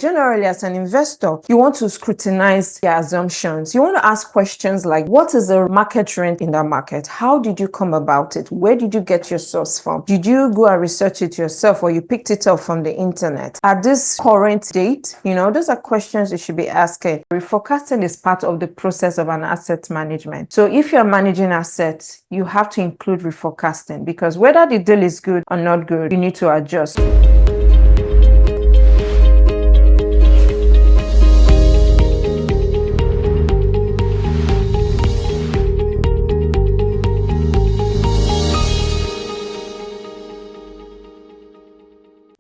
Generally, as an investor, you want to scrutinize your assumptions. You want to ask questions like, what is the market trend in that market? How did you come about it? Where did you get your source from? Did you go and research it yourself, or you picked it up from the internet? At this current date, those are questions you should be asking. Reforecasting is part of the process of an asset management. So if you're managing assets, you have to include reforecasting, because whether the deal is good or not good, you need to adjust.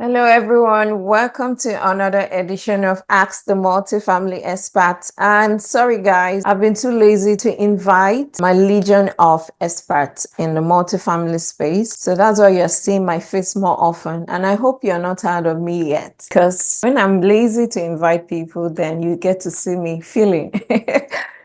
Hello everyone, welcome to another edition of Ask the Multifamily Expert. And sorry guys, I've been too lazy to invite my legion of experts in the multifamily space. So that's why you're seeing my face more often. And I hope you're not tired of me yet, because when I'm lazy to invite people, then you get to see me feeling.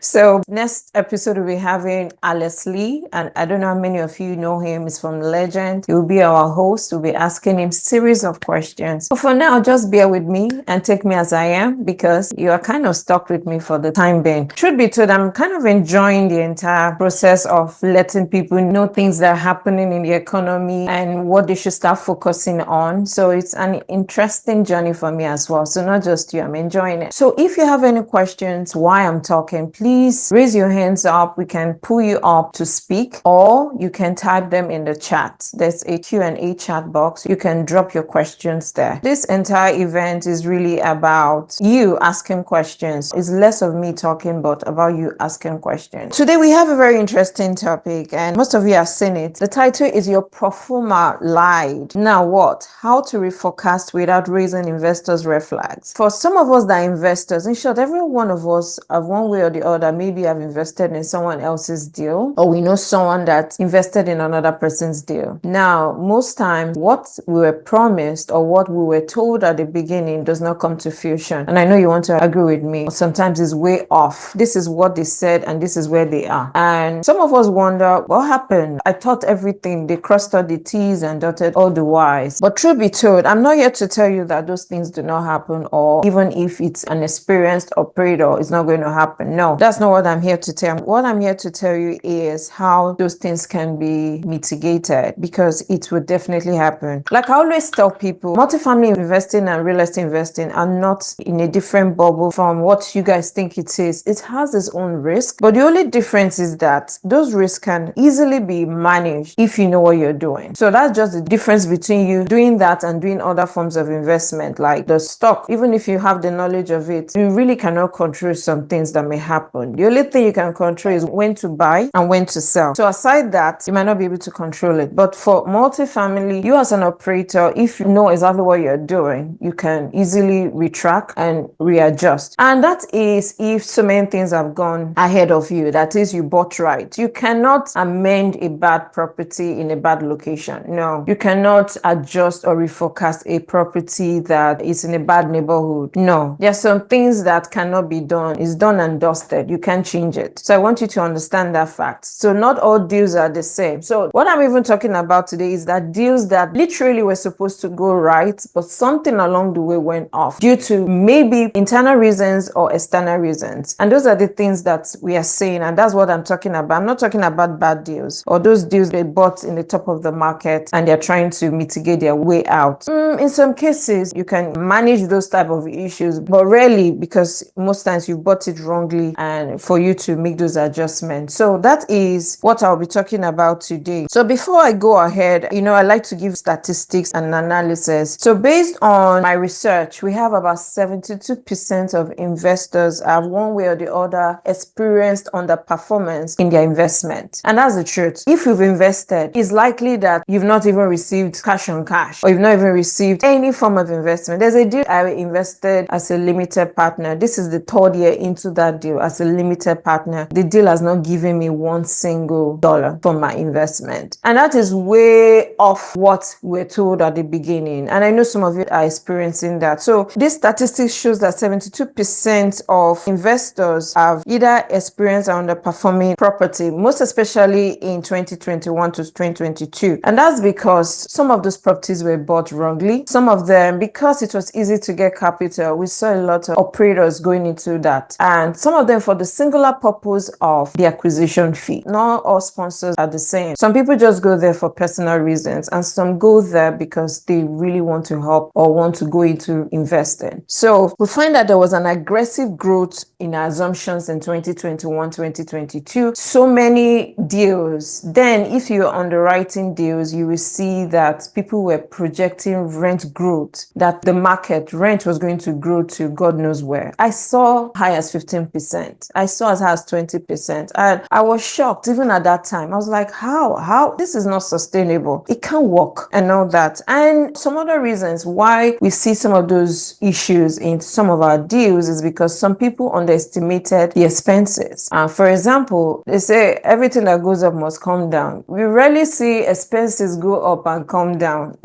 So next episode we'll be having Alex Lee, and I don't know how many of you know him. He's from Legend. He will be our host. We'll be asking him series of questions. But for now, just bear with me and take me as I am, because you are kind of stuck with me for the time being. Truth be told, I'm kind of enjoying the entire process of letting people know things that are happening in the economy and what they should start focusing on. So it's an interesting journey for me as well. So not just you, I'm enjoying it. So if you have any questions while I'm talking, please raise your hands up. We can pull you up to speak, or you can type them in the chat. There's a Q&A chat box. You can drop your questions there. This entire event is really about you asking questions. It's less of me talking, but about you asking questions. Today we have a very interesting topic, and most of you have seen it. The title is Your Pro-forma Lied. Now what? How to reforecast without raising investors' red flags. For some of us that are investors, in short, every one of us, one way or the other, maybe have invested in someone else's deal, or we know someone that invested in another person's deal. Now, most times, what we were promised or what we were told at the beginning does not come to fruition. And I know you want to agree with me. Sometimes it's way off. This is what they said, and this is where they are. And some of us wonder, what happened? I thought everything. They crossed all the T's and dotted all the Y's. But truth be told, I'm not here to tell you that those things do not happen, or even if it's an experienced operator, it's not going to happen. No, that's not what I'm here to tell you. What I'm here to tell you is how those things can be mitigated, because it will definitely happen. Like I always tell people, multifamily investing and real estate investing are not in a different bubble from what you guys think it is. It has its own risk, but the only difference is that those risks can easily be managed if you know what you're doing. So that's just the difference between you doing that and doing other forms of investment, like the stock. Even if you have the knowledge of it, you really cannot control some things that may happen. The only thing you can control is when to buy and when to sell. So aside that, you might not be able to control it. But for multifamily, you as an operator, if you know exactly what you're doing, you can easily retract and readjust. And that is if so many things have gone ahead of you. That is, you bought right. You cannot amend a bad property in a bad location. No, you cannot adjust or reforecast a property that is in a bad neighborhood. No, there are some things that cannot be done. It's done and dusted. You can't change it. So I want you to understand that fact. So not all deals are the same. So what I'm even talking about today is that deals that literally were supposed to go right, but something along the way went off due to maybe internal reasons or external reasons. And those are the things that we are saying, and that's what I'm talking about. I'm not talking about bad deals or those deals they bought in the top of the market and they're trying to mitigate their way out. In some cases, you can manage those type of issues, but rarely, because most times you bought it wrongly, and for you to make those adjustments. So that is what I'll be talking about today. So before I go ahead, I like to give statistics and analysis. So based on my research, we have about 72% of investors have one way or the other experienced underperformance in their investment. And that's the truth. If you've invested, it's likely that you've not even received cash on cash, or you've not even received any form of investment. There's a deal I invested as a limited partner. This is the third year into that deal as a a limited partner, the deal has not given me $1 single for my investment. And that is way off what we're told at the beginning. And I know some of you are experiencing that. So this statistic shows that 72% of investors have either experienced an underperforming property, most especially in 2021 to 2022. And that's because some of those properties were bought wrongly. Some of them, because it was easy to get capital, we saw a lot of operators going into that. And some of them for the singular purpose of the acquisition fee. Not all sponsors are the same. Some people just go there for personal reasons, and some go there because they really want to help or want to go into investing. So we find that there was an aggressive growth in our assumptions in 2021, 2022. So many deals. Then if you're underwriting deals, you will see that people were projecting rent growth, that the market rent was going to grow to God knows where. I saw high as 15%. I saw as high as 20%. And I was shocked even at that time. I was like, how? This is not sustainable. It can't work and all that. And some other reasons why we see some of those issues in some of our deals is because some people underestimated the expenses. For example, they say everything that goes up must come down. We rarely see expenses go up and come down.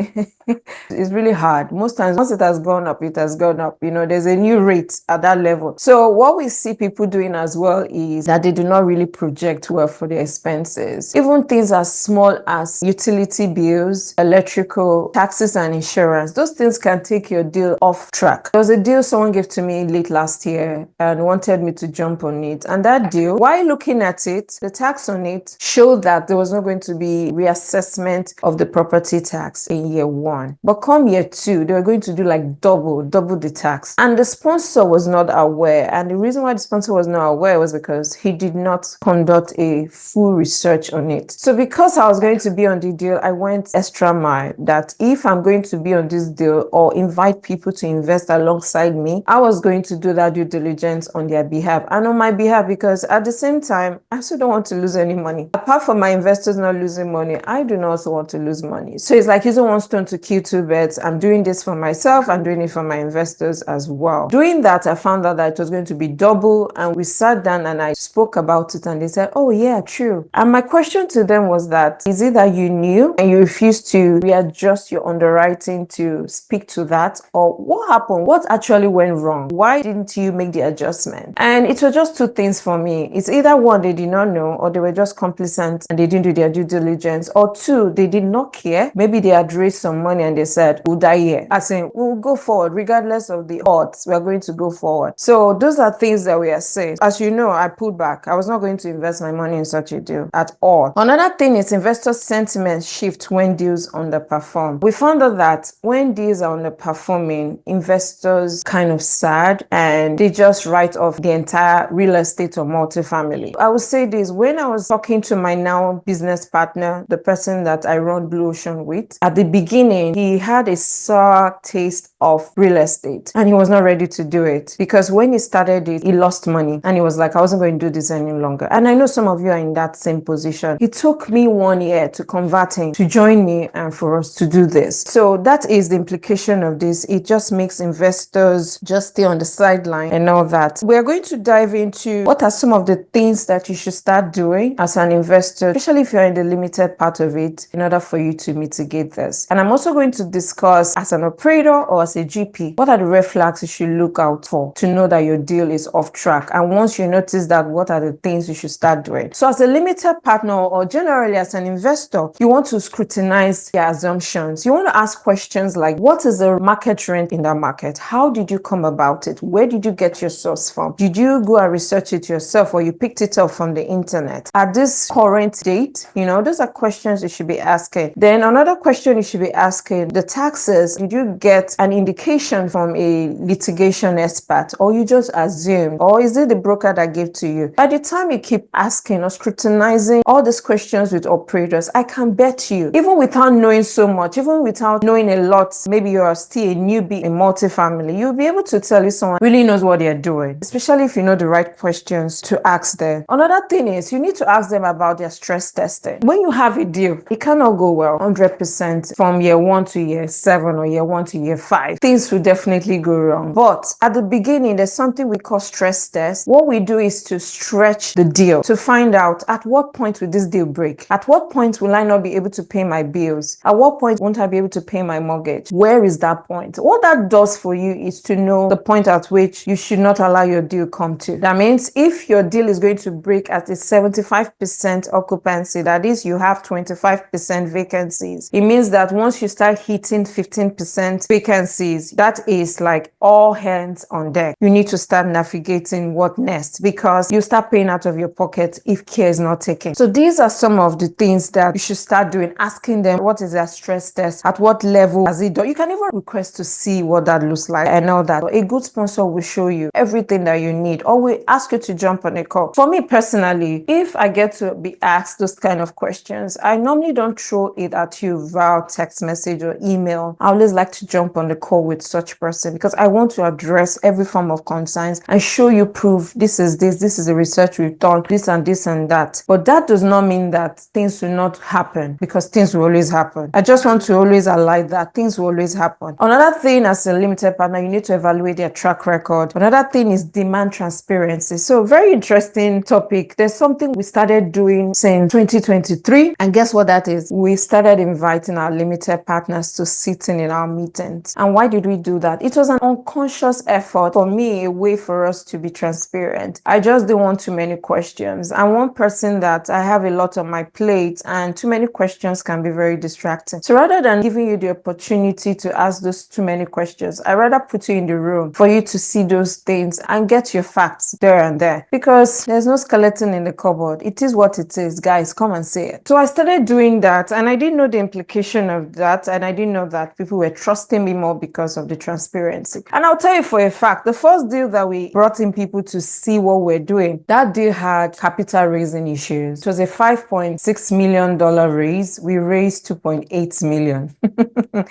It's really hard. Most times, once it has gone up, it has gone up. There's a new rate at that level. So what we see people doing as well is that they do not really project well for their expenses. Even things as small as utility bills, electrical, taxes and insurance, those things can take your deal off track. There was a deal someone gave to me late last year and wanted me to jump on it. And that deal, while looking at it, the tax on it showed that there was not going to be reassessment of the property tax in year 1. But come year 2, they were going to do like double the tax. And the sponsor was not aware. And the reason why the sponsor was not aware was because he did not conduct a full research on it. So because I was going to be on the deal, I went extra mile that if I'm going to be on this deal or invite people to invest alongside me, I was going to do that due diligence on their behalf and on my behalf, because at the same time, I also don't want to lose any money. Apart from my investors not losing money, I do not also want to lose money. So it's like using one stone to kill two birds. I'm doing this for myself. I'm doing it for my investors as well. Doing that, I found out that it was going to be double, and we sat down and I spoke about it and they said, oh yeah, true. And my question to them was that, is it that you knew and you refused to readjust your underwriting to speak to that? Or what happened? What actually went wrong? Why didn't you make the adjustment? And it was just two things for me. It's either one, they did not know, or they were just complacent and they didn't do their due diligence, or two, they did not care. Maybe they had raised some money and they said, we'll die here. As in, we'll go forward regardless of the odds. We're going to go forward. So those are things that we are saying. As you know, I pulled back. I was not going to invest my money in such a deal at all. Another thing is investor sentiment shift when deals underperform. We found out that when deals are underperforming, investors kind of sad and they just write off the entire real estate or multifamily. I would say this, when I was talking to my now business partner, the person that I run Blue Ocean with, at the beginning, he had a sour taste of real estate and he was not ready to do it, because when he started it, he lost money and he was like, I wasn't going to do this any longer. And I know some of you are in that same position. It took me 1 year to convert him to join me and for us to do this. So that is the implication of this. It just makes investors just stay on the sideline and all that. We're going to dive into what are some of the things that you should start doing as an investor, especially if you're in the limited part of it, in order for you to mitigate this. And I'm also going to discuss, as an operator or as a GP, what are the red flags you should look out for to know that your deal is off track. And once you notice that, what are the things you should start doing? So as a limited partner or generally as an investor, you want to scrutinize your assumptions. You want to ask questions like, what is the market rent in that market? How did you come about it? Where did you get your source from? Did you go and research it yourself, or you picked it up from the internet? At this current date, those are questions you should be asking. Then another question you should be asking, the taxes, did you get an indication from a litigation expert, or you just assumed, or is it the broker that gave to you? By the time you keep asking or scrutinizing all these questions with operators, I can bet you, even without knowing so much, even without knowing a lot, maybe you are still a newbie in multifamily, you'll be able to tell if someone really knows what they're doing, especially if you know the right questions to ask them. Another thing is, you need to ask them about their stress testing. When you have a deal, it cannot go well 100% from year 1 to year 7 or year 1 to year 5. Things will definitely go wrong. But at the beginning, there's something we call stress test. what we do is to stretch the deal to find out at what point will this deal break? At what point will I not be able to pay my bills? At what point won't I be able to pay my mortgage? Where is that point? What that does for you is to know the point at which you should not allow your deal come to. That means if your deal is going to break at a 75% occupancy, that is, you have 25% vacancies, it means that once you start hitting 15% vacancies, that is like all hands on deck. You need to start navigating what next, because you start paying out of your pocket if care is not taken. So these are some of the things that you should start doing, asking them what is their stress test, at what level has it done. You can even request to see what that looks like and all that. A good sponsor will show you everything that you need, or will ask you to jump on a call. For me personally, if I get to be asked those kind of questions, I normally don't throw it at you via text message or email. I always like to jump on the call with such person, because I want to address every form of concerns and show you proof. This is the research we've done, this and this and that. But that does not mean that things will not happen, because things will always happen. I just want to always highlight that things will always happen. Another thing, as a limited partner, you need to evaluate their track record. Another thing is demand transparency. So very interesting topic. There's something we started doing since 2023, and guess what that is? We started inviting our limited partners to sit in our meetings. And why did we do that? It was an unconscious effort for me, a way for us to be transparent. I just didn't want too many questions. I'm one person that I have a lot on my plate, and too many questions can be very distracting. So rather than giving you the opportunity to ask those too many questions, I rather put you in the room for you to see those things and get your facts there and there, because there's no skeleton in the cupboard. It is what it is, guys. Come and say it. So I started doing that, and I didn't know the implication of that, and I didn't know that people were trusting me more because of the transparency. And I'll tell you for a fact, the first deal that we brought in people to see what we're doing, that deal had capital raising issues. It was a $5.6 million raise. We raised 2.8 million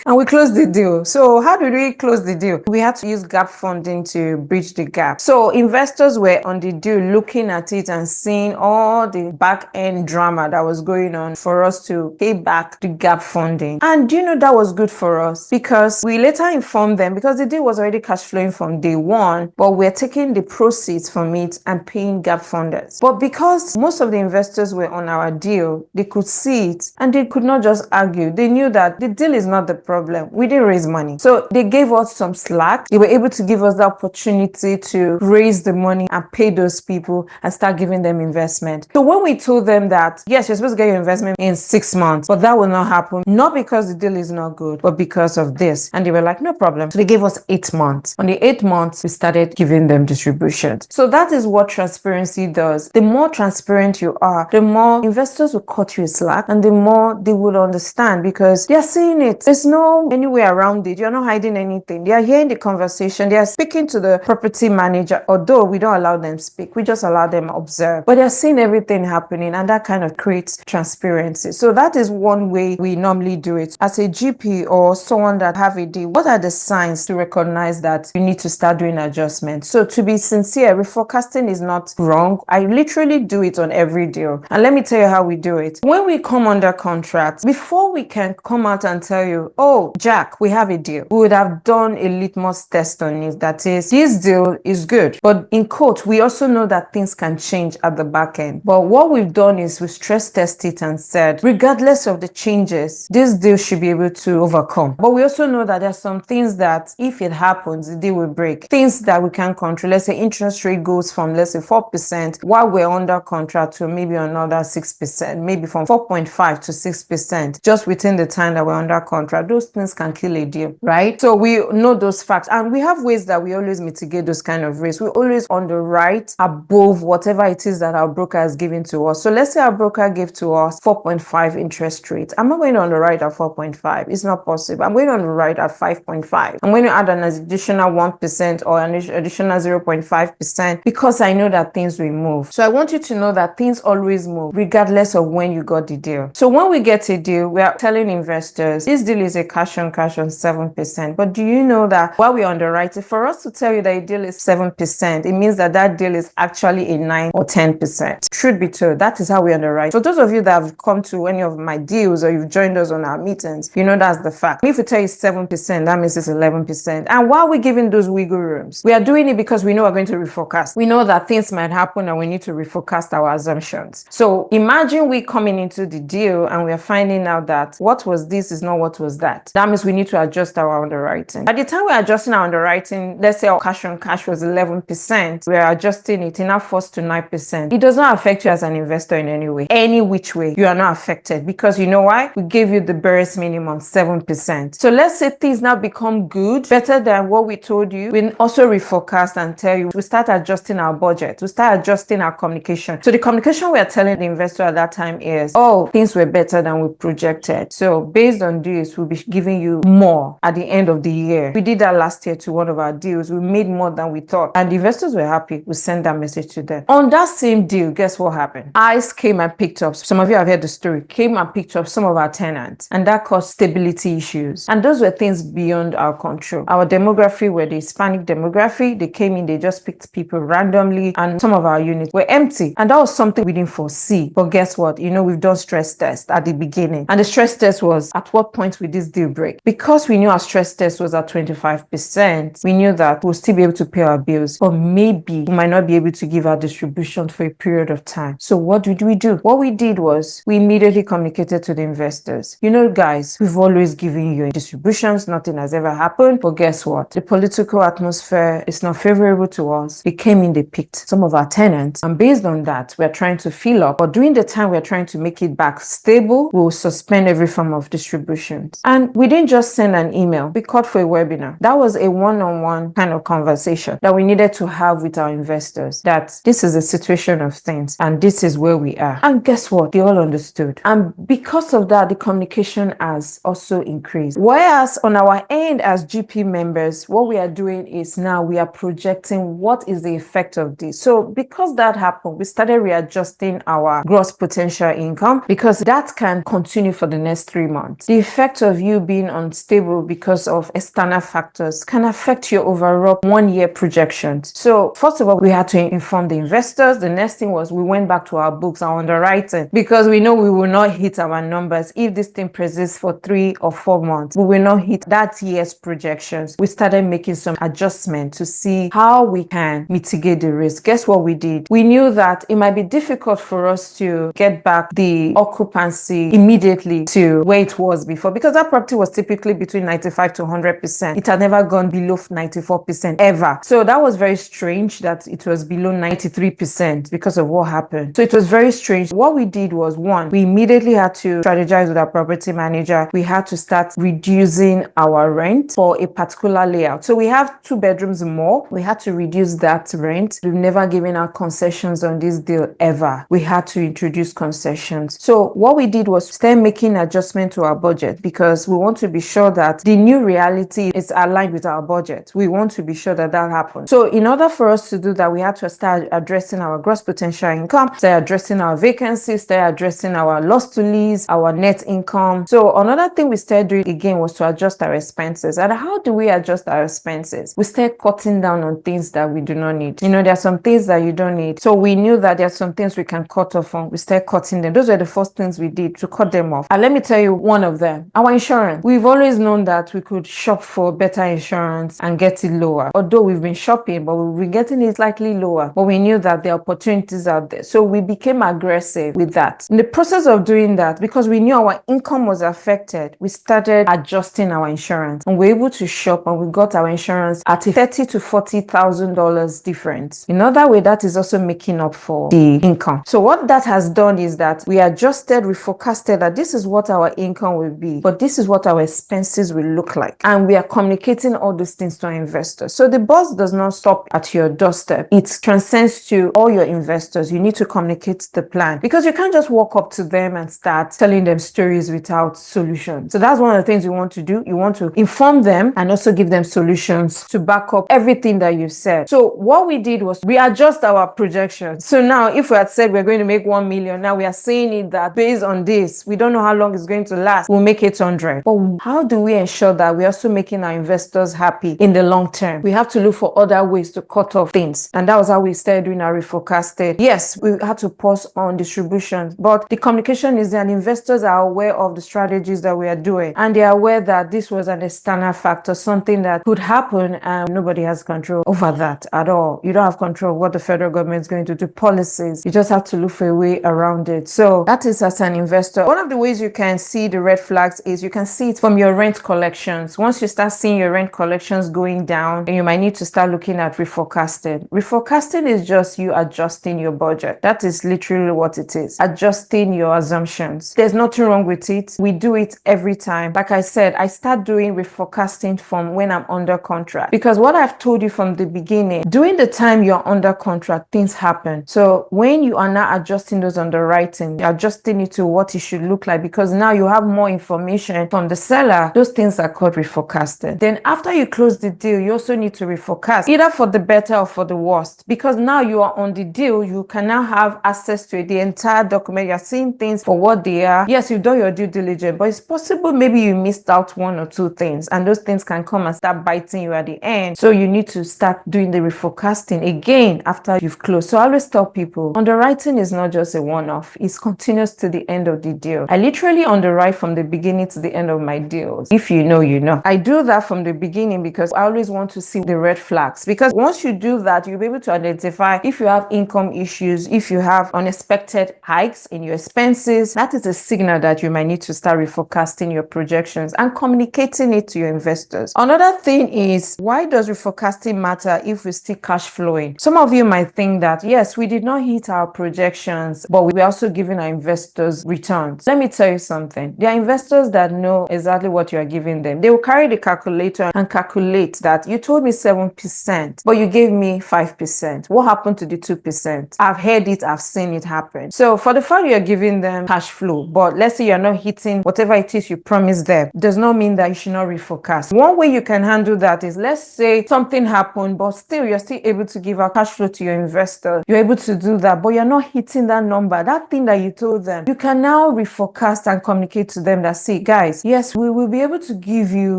and we closed the deal. So how did we close the deal? We had to use gap funding to bridge the gap. So investors were on the deal looking at it and seeing all the back end drama that was going on for us to pay back the gap funding. And that was good for us, because we later informed them, because the deal was already cash flowing from day one, but we're taking the proceeds from it and paying gap funders. But because most of the investors were on our deal, they could see it and they could not just argue. They knew that the deal is not the problem. We didn't raise money. So they gave us some slack. They were able to give us the opportunity to raise the money and pay those people and start giving them investment. So when we told them that, yes, you're supposed to get your investment in 6 months, but that will not happen, not because the deal is not good, but because of this. And they were like, no problem. So they gave us 8 months. On the 8 months, we started giving them distributions. So that is what transparency does. The more transparent you are, the more investors will cut you slack, and the more they will understand, because they are seeing it. There's no any way around it. You're not hiding anything. They are hearing the conversation. They are speaking to the property manager, although we don't allow them speak. We just allow them observe. But they're seeing everything happening, and that kind of creates transparency. So that is one way we normally do it. As a GP or someone that have a deal, what are the signs to recognize that you need to start doing adjustments? So to be sincere, reforecasting is not wrong. I literally do it on every deal. And let me tell you how we do it. When we come under contract, before we can come out and tell you, oh, Jack, we have a deal, we would have done a litmus test on it. That is, this deal is good. But in quote, we also know that things can change at the back end. But what we've done is we stress test it and said, regardless of the changes, this deal should be able to overcome. But we also know that there's some things that if it happens, the deal will break. Things that we can't control. Let's say interest rate goes from, let's say, 4% while we're under contract to maybe another 6%, maybe from 4.5 to 6%, just within the time that we're under contract. Those things can kill a deal, right? So we know those facts, and we have ways that we always mitigate those kind of risks. We always underwrite above whatever it is that our broker has given to us. So let's say our broker gave to us 4.5 interest rate. I'm not going to underwrite at 4.5. It's not possible. I'm going to underwrite at 5.5. I'm going to add an additional 1% or an additional 0.5% because I know that things will move. So I want you to know that things always move regardless of when you got the deal. So when we get a deal, we are telling investors, this deal is a cash on 7%. But do you know that while we underwrite it, for us to tell you that a deal is 7%, it means that that deal is actually a 9 or 10%. Truth be told, that is how we underwrite. So those of you that have come to any of my deals or you've joined us on our meetings, you know that's the fact. If we tell you 7%, that means it's 11%. And why are we giving those wiggle rooms? We are doing it because we know we're going to reforecast. reforecast. We know that things might happen and we need to reforecast our assumptions. So imagine we coming into the deal and we are finding out that what was this is not what was that. That means we need to adjust our underwriting. At the time we're adjusting our underwriting, let's say our cash on cash was 11%, we're adjusting it in our first to 9%. It does not affect you as an investor in any way. Any which way, you are not affected, because you know why? We gave you the barest minimum, 7%. So let's say things now become good, better than what we told you. We also reforecast and tell you, we start adjusting our budget, we start adjusting our communication. So the communication we are telling the investor at that time is, oh, things were better than we projected. So based on this, we'll be giving you more at the end of the year. We did that last year to one of our deals. We made more than we thought, and the investors were happy. We sent that message to them. On that same deal, guess what happened? ICE came and picked up, some of you have heard the story, came and picked up some of our tenants, and that caused stability issues. And those were things beyond our control. Our demography were the Hispanic demography. They came in, they just picked people randomly, and some of our units were empty. And that was something we didn't foresee. But guess what? You know, we've done stress tests at the beginning. And the stress test was, at what point will this deal break? Because we knew our stress test was at 25%, we knew that we'll still be able to pay our bills, but maybe we might not be able to give our distribution for a period of time. So what did we do? What we did was, we immediately communicated to the investors. You know, guys, we've always given you distributions, nothing has ever happened, but guess what? The political atmosphere is not favorable to us. They came in, they picked some of our tenants, and based on that, we're trying to fill up, but during the time we're trying to make it back stable, we'll suspend every form of distributions. And we didn't just send an email, we called for a webinar. That was a one-on-one kind of conversation that we needed to have with our investors, that this is a situation of things and this is where we are. And guess what? They all understood. And because of that, the communication has also increased. Whereas on our end as GP members, what we are doing is now we are projecting what is the effect of this. So because that happened, we started readjusting our gross potential income, because that can continue for the next 3 months. The effect of you being unstable because of external factors can affect your overall 1-year projections. So first of all, we had to inform the investors. The next thing was, we went back to our books, our underwriting, because we know we will not hit our numbers if this thing persists for 3 or 4 months. We will not hit that year's projections. We started making some adjustments to see how we can mitigate the risk. Guess what we did? We knew that it might be difficult for us to get back the occupancy immediately to where it was before, because that property was typically between 95 to 100%. It had never gone below 94% ever. So that was very strange that it was below 93% because of what happened. So it was very strange. What we did was, one, we immediately had to strategize with our property manager. We had to start reducing our rent for a particular layout. So we have 2 bedrooms more. We had to reduce that rent. We've never given out concessions on this deal ever. We had to introduce concessions. So what we did was start making adjustment to our budget, because we want to be sure that the new reality is aligned with our budget. We want to be sure that that happens. So in order for us to do that, we had to start addressing our gross potential income, start addressing our vacancies, start addressing our loss to lease, our net income. So another thing we started doing again was to adjust our expenses. And how do we adjust our expenses? We start cutting down on things that we do not need. You know, there are some things that you don't need. So we knew that there are some things we can cut off on. We start cutting them. Those were the first things we did to cut them off. And let me tell you one of them, our insurance. We've always known that we could shop for better insurance and get it lower. Although we've been shopping, but we've been getting it slightly lower. But we knew that there are opportunities out there. So we became aggressive with that. In the process of doing that, because we knew our income was affected, we started adjusting our insurance. And we were able to shop, and we got our insurance at a $30,000 to $40,000 difference. In other way, that is also making up for the income. So what that has done is that we adjusted, we forecasted that this is what our income will be, but this is what our expenses will look like. And we are communicating all those things to our investors. So the bus does not stop at your doorstep. It transcends to all your investors. You need to communicate the plan, because you can't just walk up to them and start telling them stories without solutions. So that's one of the things you want to do. You want to inform them and also give them solutions to back up everything that you said. So what we did was we adjust our projections. So now if we had said we're going to make 1 million, now we are saying it that based on this, we don't know how long it's going to last. We'll make 800. But how do we ensure that we're also making our investors happy in the long term? We have to look for other ways to cut off things. And that was how we started doing our reforecasting. Yes, we had to pause on distributions, but the communication is that investors are aware of the strategies that we are doing. And they are aware that this was an external factor, something that could happen, and nobody has control over that at at all. You don't have control of what the federal government is going to do, policies. You just have to look for a way around it. So that is as an investor. One of the ways you can see the red flags is you can see it from your rent collections. Once you start seeing your rent collections going down, and you might need to start looking at reforecasting. Reforecasting is just you adjusting your budget. That is literally what it is. Adjusting your assumptions. There's nothing wrong with it. We do it every time. Like I said, I start doing reforecasting from when I'm under contract, because what I've told you from the beginning, during the time you're under contract, things happen. So when you are now adjusting those underwriting, you're adjusting it to what it should look like, because now you have more information from the seller. Those things are called reforecasting. Then after you close the deal, you also need to reforecast, either for the better or for the worst, because now you are on the deal. You can now have access to the entire document. You're seeing things for what they are. Yes, you've done your due diligence, but it's possible maybe you missed out one or two things, and those things can come and start biting you at the end. So you need to start doing the reforecasting again after you've closed. So I always tell people, underwriting is not just a one-off. It's continuous to the end of the deal. I literally underwrite from the beginning to the end of my deals. If you know, you know. I do that from the beginning because I always want to see the red flags, because once you do that, you'll be able to identify if you have income issues, if you have unexpected hikes in your expenses. That is a signal that you might need to start reforecasting your projections and communicating it to your investors. Another thing is, why does reforecasting matter if we're still cash flowing? Some of you might think that, yes, we did not hit our projections, but we're also giving our investors returns. Let me tell you something. There are investors that know exactly what you are giving them. They will carry the calculator and calculate that you told me 7%, but you gave me 5%. What happened to the 2%? I've heard it, I've seen it happen. So for the fact you're giving them cash flow, but let's say you're not hitting whatever it is you promised them, does not mean that you should not reforecast. One way you can handle that is, let's say something happened, but still you're still able to give out cash flow to your investor. You're able to do that, but you're not hitting that number, that thing that you told them. You can now reforecast and communicate to them that, see, guys, yes, we will be able to give you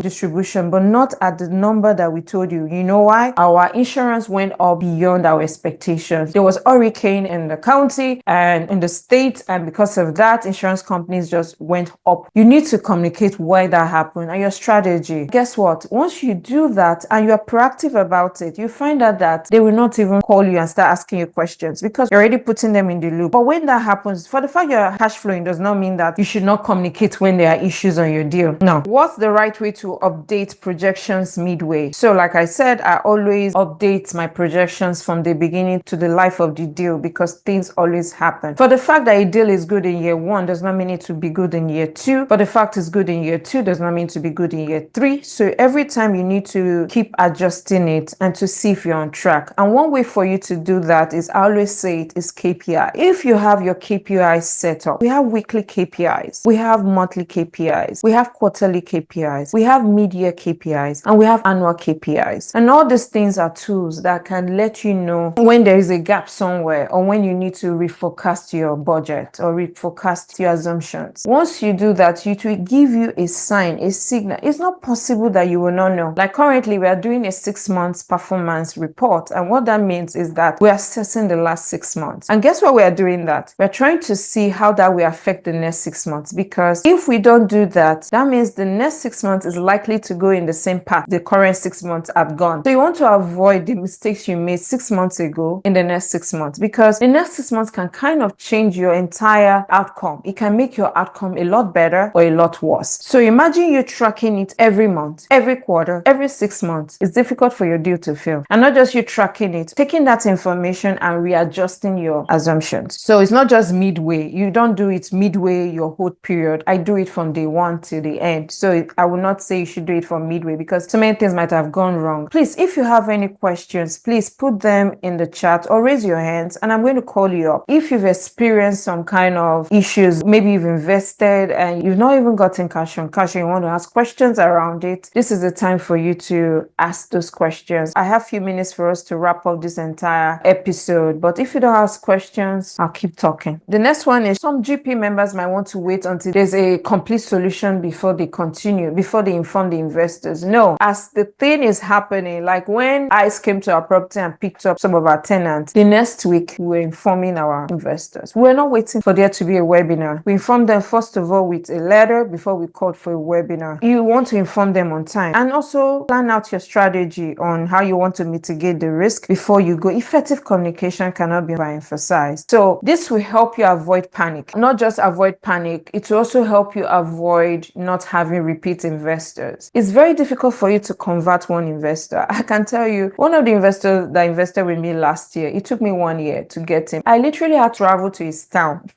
distribution, but not at the number that we told you. You know why? Our insurance went up beyond our expectations. There was a hurricane in the county and in the state, and because of that, insurance companies just went up. You need to communicate why that happened and your strategy. Guess what? Once you do that and you are proactive about it, you find out that they will not even call you and start asking you questions, because you're already putting them in the loop. But when that happens, for the fact you're cash flowing does not mean that you should not communicate when there are issues on your deal. No. What's the right way to update projections midway? So like I said, I always update my projections from the beginning to the life of the deal, because things always happen. For the fact that a deal is good in year 1 does not mean it to be good in year 2. For the fact it's good in year 2 does not mean to be good in year 3. So every time you need to keep adjusting it and to see if you're on track. And one way for you to do that is, I always say it, is KPI. If you have your KPIs set up, we have weekly KPIs, we have monthly KPIs, we have quarterly KPIs, we have mid-year KPIs, and we have annual KPIs. And all these things are tools that can let you know when there is a gap somewhere, or when you need to reforecast your budget or reforecast your assumptions. Once you do that, it will give you a sign, a signal. It's not possible that you will not know. Like currently, we are doing a 6 months performance report, and what that means is that we're assessing the last 6 months. And guess what we are doing that? We're trying to see how that will affect the next 6 months, because if we don't do that, that means the next 6 months is likely to go in the same path the current 6 months have gone. So you want to avoid the mistakes you made 6 months ago in the next 6 months, because the next 6 months can kind of change your entire outcome. It can make your outcome a lot better or a lot worse. So imagine you tracking it every month, every quarter, every 6 months. It's difficult for your deal to fail. And not just you tracking it, taking that information and readjusting your assumptions. So it's not just midway. You don't do it midway your whole period. I do it from day 1 to the end. So I will not say you should do it from midway, because so many things might have gone wrong. Please, if you have any questions, please put them in the chat or raise your hands and I'm going to call you up. If you've experienced some kind of issues, maybe you've invested and you've not even gotten cash on cash and you want to ask questions around it, this is the time for you to ask those questions. I have a few minutes for us to wrap up this entire episode, but if you don't ask questions, I'll keep talking. The next one is, some GP members might want to wait until there's a complete solution before they continue, before they inform the investors. No, as the thing is happening, like when ICE came to our property and picked up some of our tenants, the next week we were informing our investors. We're not waiting for there to be a webinar. We informed them first of all with a letter before we called for a webinar. You want to inform them on time, and also plan out your strategy on how you want to mitigate mitigate the risk before you go. Effective communication cannot be emphasized. So this will help you avoid panic. Not just avoid panic, it will also help you avoid not having repeat investors. It's very difficult for you to convert one investor. I can tell you, one of the investors that invested with me last year, it took me 1 year to get him. I literally had to travel to his town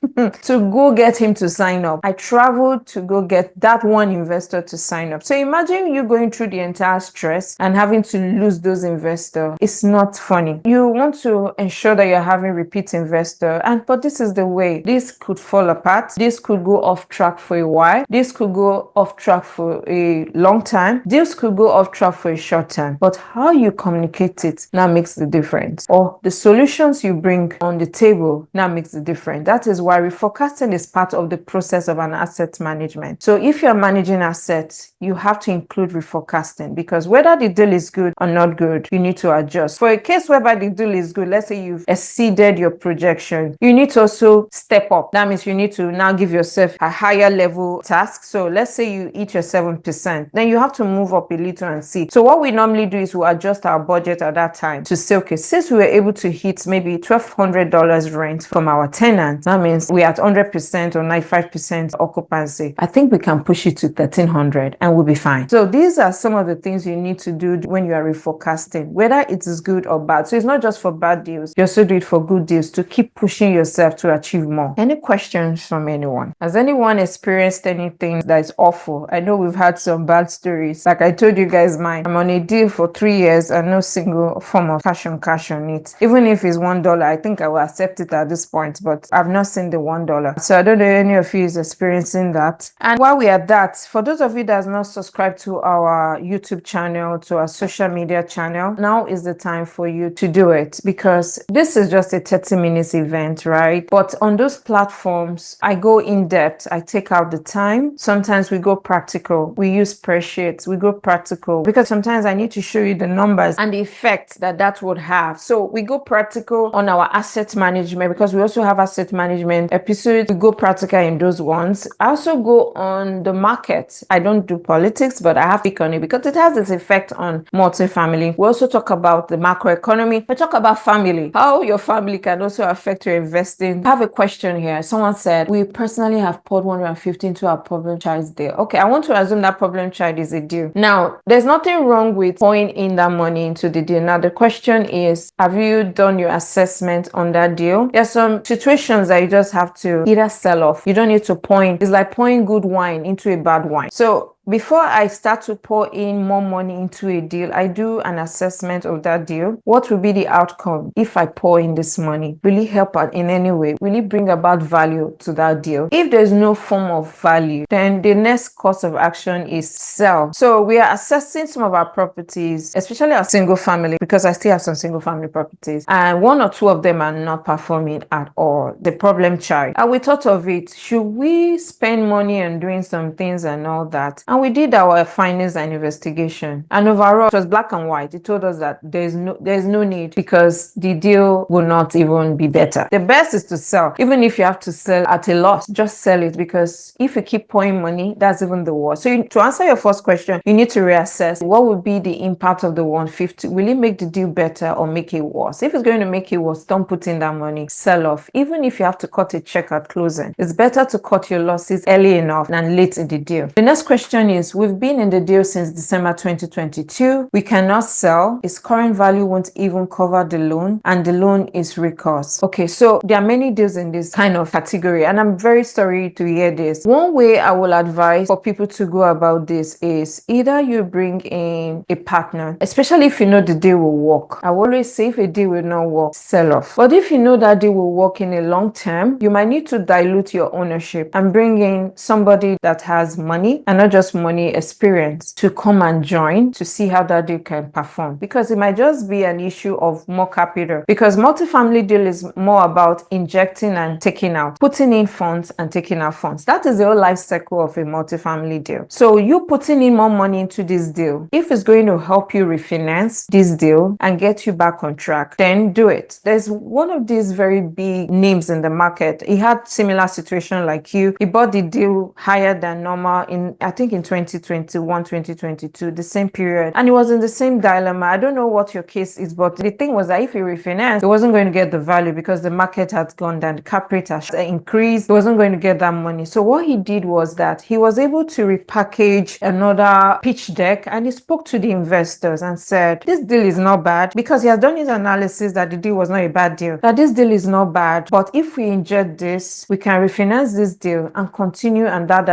to go get him to sign up. I traveled to go get that one investor to sign up. So imagine you going through the entire stress and having to lose those investors. It's not funny. You want to ensure that you're having repeat investor, but this is the way. This could fall apart. This could go off track for a while. This could go off track for a long time. This could go off track for a short time. But how you communicate it now makes the difference. Or the solutions you bring on the table now makes the difference. That is why reforecasting is part of the process of an asset management. So if you're managing assets, you have to include reforecasting, because whether the deal is good or not good, you need to adjust. For a case whereby the deal is good, let's say you've exceeded your projection, you need to also step up. That means you need to now give yourself a higher level task. So let's say you hit your 7%, then you have to move up a little and see. So what we normally do is we adjust our budget at that time to say, okay, since we were able to hit maybe $1,200 rent from our tenants, that means we're at 100% or 95% occupancy. I think we can push it to 1,300 and we'll be fine. So these are some of the things you need to do when you are reforecasting, whether it is good or bad. So it's not just for bad deals, you also do it for good deals to keep pushing yourself to achieve more. Any questions from anyone? Has anyone experienced anything that is awful? I know we've had some bad stories. Like I told you guys mine. I'm on a deal for 3 years and no single form of cash on it. Even if it's $1, I think I will accept it at this point, but I've not seen the $1. So I don't know if any of you is experiencing that. And while we are at that, for those of you that has not subscribed to our YouTube channel, to our social media channel, now is the time for you to do it, because this is just a 30 minutes event, right? But on those platforms, I go in depth. I take out the time. Sometimes we go practical. We use spreadsheets. We go practical because sometimes I need to show you the numbers and the effect that would have. So we go practical on our asset management, because we also have asset management episodes. We go practical in those ones. I also go on the market. I don't do politics, but I have to pick on it because it has its effect on multifamily. We also talk about the macroeconomy. We talk about family, how your family can also affect your investing. I have a question here. Someone said, we personally have poured 150 into our problem child's deal. Okay, I want to assume that problem child is a deal. Now, there's nothing wrong with pouring in that money into the deal. Now, the question is, have you done your assessment on that deal? There's some situations that you just have to either sell off. You don't need to point. It's like pouring good wine into a bad wine. So before I start to pour in more money into a deal, I do an assessment of that deal. What will be the outcome if I pour in this money? Will it help out in any way? Will it bring about value to that deal? If there's no form of value, then the next course of action is sell. So we are assessing some of our properties, especially our single family, because I still have some single family properties, and 1 or 2 of them are not performing at all. The problem child. And we thought of it. Should we spend money on doing some things and all that? And we did our findings and investigation. And overall, it was black and white. It told us that there's no need, because the deal will not even be better. The best is to sell. Even if you have to sell at a loss, just sell it, because if you keep pouring money, that's even the worst. So to answer your first question, you need to reassess what would be the impact of the 150. Will it make the deal better or make it worse? If it's going to make it worse, don't put in that money. Sell off. Even if you have to cut a check at closing, it's better to cut your losses early enough than late in the deal. The next question is, we've been in the deal since December 2022. We cannot sell. Its current value won't even cover the loan, and the loan is recourse. Okay, so there are many deals in this kind of category, and I'm very sorry to hear this. One way I will advise for people to go about this is either you bring in a partner, especially if you know the deal will work. I will always say, if a deal will not work, sell off. But if you know that deal will work in a long term, you might need to dilute your ownership and bring in somebody that has money, and not just money, experience, to come and join to see how that deal can perform, because it might just be an issue of more capital, because multifamily deal is more about injecting and taking out, putting in funds and taking out funds. That is the whole life cycle of a multifamily deal. So you putting in more money into this deal, if it's going to help you refinance this deal and get you back on track, then do it. There's one of these very big names in the market. He had similar situation like you. He bought the deal higher than normal I think in 2021, 2022, the same period, and he was in the same dilemma. I don't know what your case is, but the thing was that if he refinanced, he wasn't going to get the value because the market had gone down, the cap rate has increased. He wasn't going to get that money. So what he did was that he was able to repackage another pitch deck, and he spoke to the investors and said, this deal is not bad, because he has done his analysis that the deal was not a bad deal, that this deal is not bad, but if we inject this, we can refinance this deal and continue and da.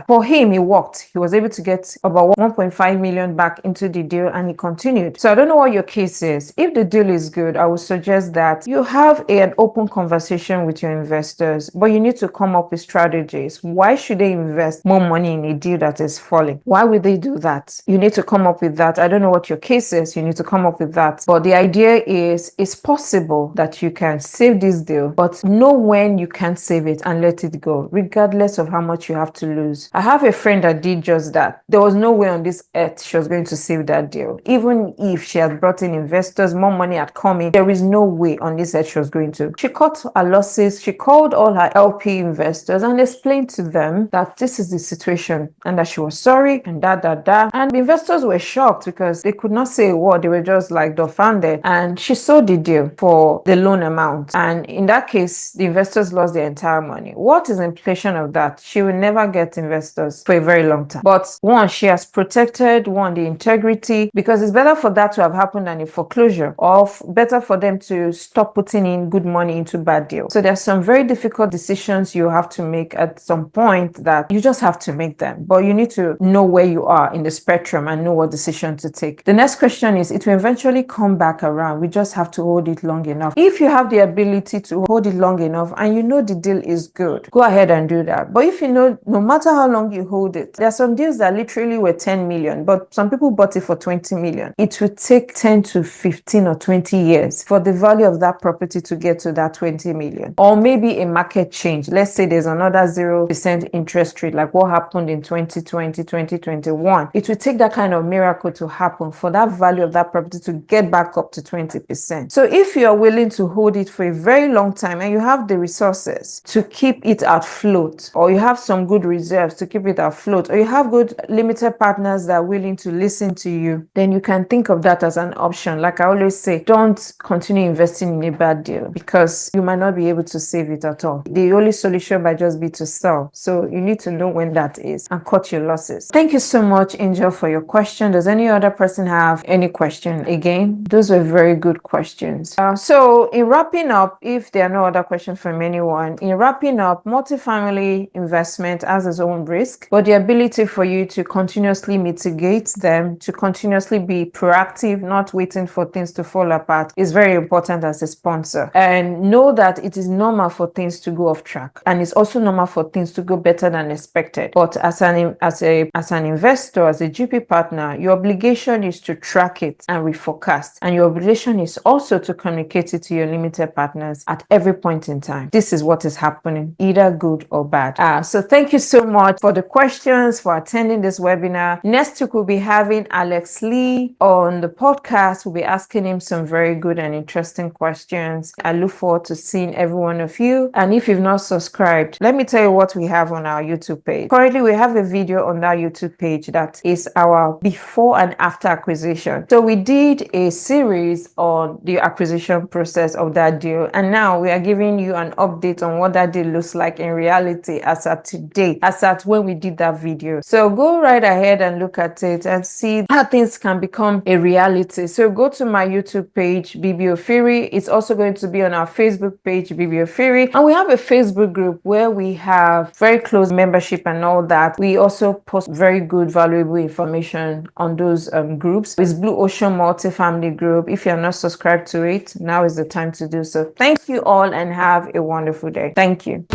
For him, it worked. He was able to get about 1.5 million back into the deal, and he continued. So I don't know what your case is. If the deal is good, I would suggest that you have an open conversation with your investors, but you need to come up with strategies. Why should they invest more money in a deal that is falling? Why would they do that? You need to come up with that. I don't know what your case is. You need to come up with that. But the idea is, it's possible that you can save this deal, but know when you can't save it and let it go, regardless of how much you have to lose. I have a friend that did just that. There was no way on this earth she was going to save that deal. Even if she had brought in investors, more money had come in, there is no way on this earth she was going to. She cut her losses. She called all her LP investors and explained to them that this is the situation and that she was sorry and da. And the investors were shocked because they could not say a word. They were just like dumbfounded. And she sold the deal for the loan amount. And in that case, the investors lost their entire money. What is the implication of that? She will never get investors for a very long time. But one, she has protected the integrity, because it's better for that to have happened than a foreclosure, or better for them to stop putting in good money into bad deals. So there's some very difficult decisions you have to make at some point that you just have to make them, but you need to know where you are in the spectrum and know what decision to take. The next question is, it will eventually come back around. We just have to hold it long enough. If you have the ability to hold it long enough and you know the deal is good, go ahead and do that. But if you know, no matter how long you hold it, there are some deals that literally were 10 million, but some people bought it for 20 million. It would take 10 to 15 or 20 years for the value of that property to get to that 20 million. Or maybe a market change. Let's say there's another 0% interest rate, like what happened in 2020, 2021. It would take that kind of miracle to happen for that value of that property to get back up to 20%. So if you're willing to hold it for a very long time and you have the resources to keep it afloat, or you have some good reserves to keep it afloat, or you have good limited partners that are willing to listen to you, then you can think of that as an option. Like I always say, don't continue investing in a bad deal because you might not be able to save it at all. The only solution might just be to sell. So you need to know when that is and cut your losses. Thank you so much, Angel, for your question. Does any other person have any question? Again, those were very good questions. So in wrapping up, if there are no other questions from anyone, in wrapping up, multifamily investment has its own risk, but the ability for you to continuously mitigate them, to continuously be proactive, not waiting for things to fall apart, is very important as a sponsor. And know that it is normal for things to go off track, and it's also normal for things to go better than expected. But as an investor, as a GP partner, your obligation is to track it and reforecast, and your obligation is also to communicate it to your limited partners at every point in time. This is what is happening, either good or bad. So thank you so much for the questions, for attending this webinar. Next week, we'll be having Alex Lee on the podcast. We'll be asking him some very good and interesting questions. I look forward to seeing every one of you. And if you've not subscribed, let me tell you what we have on our YouTube page. Currently, we have a video on that YouTube page that is our before and after acquisition. So we did a series on the acquisition process of that deal, and now we are giving you an update on what that deal looks like in reality as at today, as at when we did that video. So go right ahead and look at it and see how things can become a reality. So go to my YouTube page, Bibi Ofiri. It's also going to be on our Facebook page, Bibi Ofiri. And we have a Facebook group where we have very close membership and all that. We also post very good, valuable information on those groups. It's Blue Ocean Multifamily Group. If you're not subscribed to it, now is the time to do so. Thank you all and have a wonderful day. Thank you.